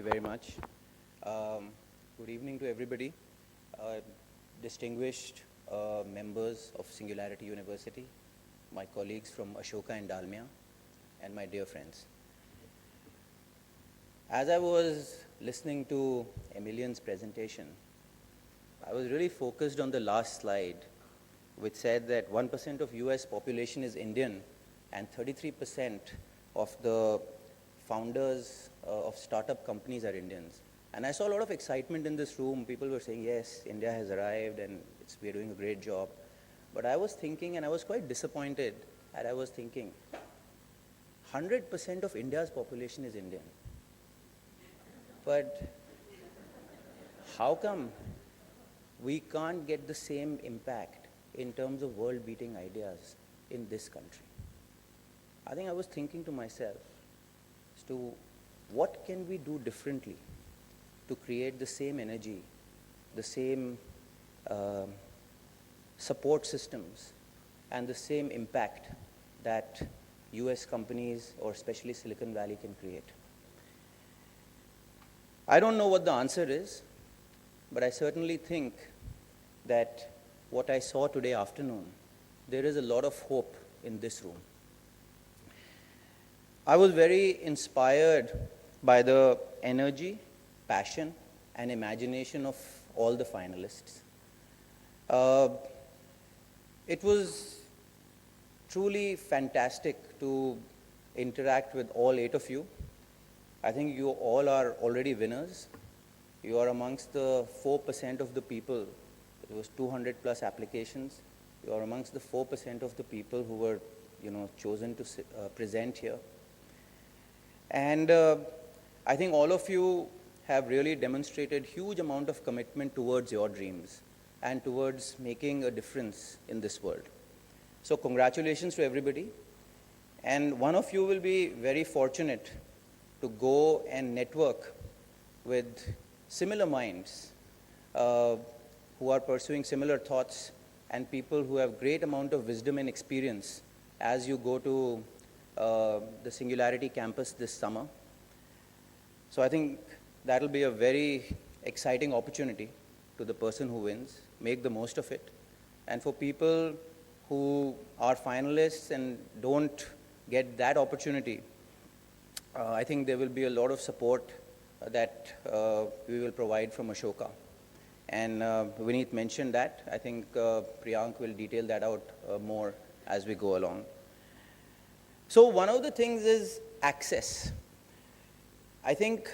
very much. Um, Good evening to everybody, uh, distinguished members of Singularity University, my colleagues from Ashoka and Dalmia, and my dear friends. As I was listening to Emilian's presentation, I was really focused on the last slide, which said that 1% of US population is Indian and 33% of the founders of startup companies are Indians. And I saw a lot of excitement in this room. People were saying, yes, India has arrived and we're doing a great job. But I was thinking, and I was quite disappointed, and I was thinking, 100% of India's population is Indian. But how come we can't get the same impact in terms of world-beating ideas in this country? I think I was thinking to myself as to what can we do differently to create the same energy, the same support systems, and the same impact that US companies, or especially Silicon Valley, can create. I don't know what the answer is, but I certainly think that what I saw today afternoon, there is a lot of hope in this room. I was very inspired by the energy, passion, and imagination of all the finalists. It was truly fantastic to interact with all 8 of you. I think you all are already winners. You are amongst the 4% of the people. It was 200 plus applications. You are amongst the 4% of the people who were, chosen to present here. And I think all of you have really demonstrated huge amount of commitment towards your dreams and towards making a difference in this world. So congratulations to everybody. And one of you will be very fortunate to go and network with similar minds who are pursuing similar thoughts, and people who have great amount of wisdom and experience as you go to the Singularity campus this summer. So I think that will be a very exciting opportunity to the person who wins. Make the most of it. And for people who are finalists and don't get that opportunity, I think there will be a lot of support that we will provide from Ashoka. And Vineet mentioned that. I think Priyank will detail that out more as we go along. So one of the things is access. I think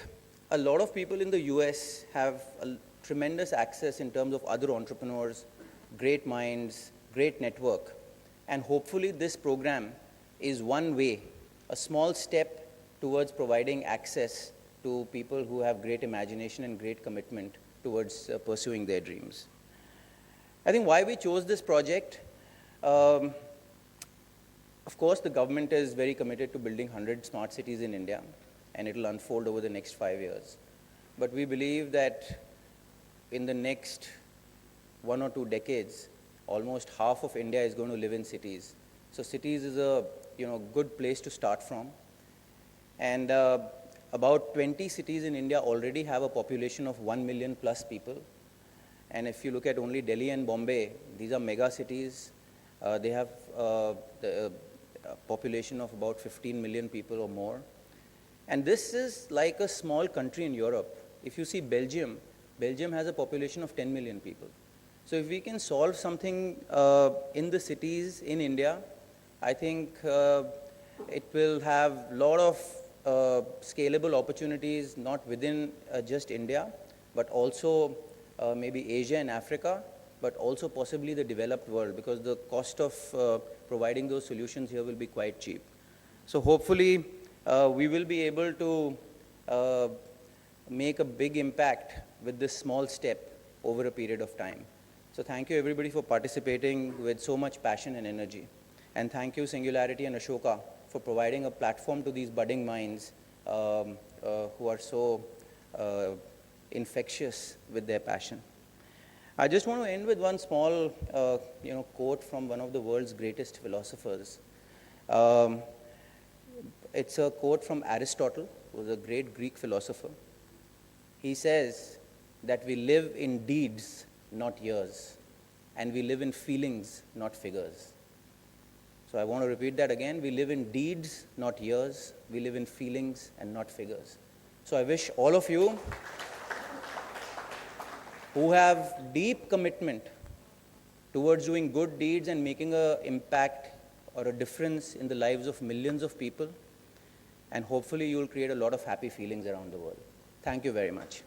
a lot of people in the US have a tremendous access in terms of other entrepreneurs, great minds, great network. And hopefully this program is one way, a small step towards providing access to people who have great imagination and great commitment towards pursuing their dreams. I think why we chose this project, of course, the government is very committed to building 100 smart cities in India, and it will unfold over the next 5 years. But we believe that in the next 1 or 2 decades, almost half of India is going to live in cities. So cities is a good place to start from. And about 20 cities in India already have a population of 1 million plus people. And if you look at only Delhi and Bombay, these are mega cities. They have the population of about 15 million people or more. And this is like a small country in Europe. If you see Belgium, Belgium has a population of 10 million people. So if we can solve something in the cities in India, I think it will have a lot of scalable opportunities, not within just India, but also maybe Asia and Africa, but also possibly the developed world, because the cost of providing those solutions here will be quite cheap. So hopefully we will be able to make a big impact with this small step over a period of time. So thank you everybody for participating with so much passion and energy. And thank you Singularity and Ashoka for providing a platform to these budding minds who are so infectious with their passion. I just want to end with one small quote from one of the world's greatest philosophers. It's a quote from Aristotle, who was a great Greek philosopher. He says that we live in deeds, not years, and we live in feelings, not figures. So I want to repeat that again. We live in deeds, not years. We live in feelings and not figures. So I wish all of you who have deep commitment towards doing good deeds and making an impact or a difference in the lives of millions of people, and hopefully you will create a lot of happy feelings around the world. Thank you very much.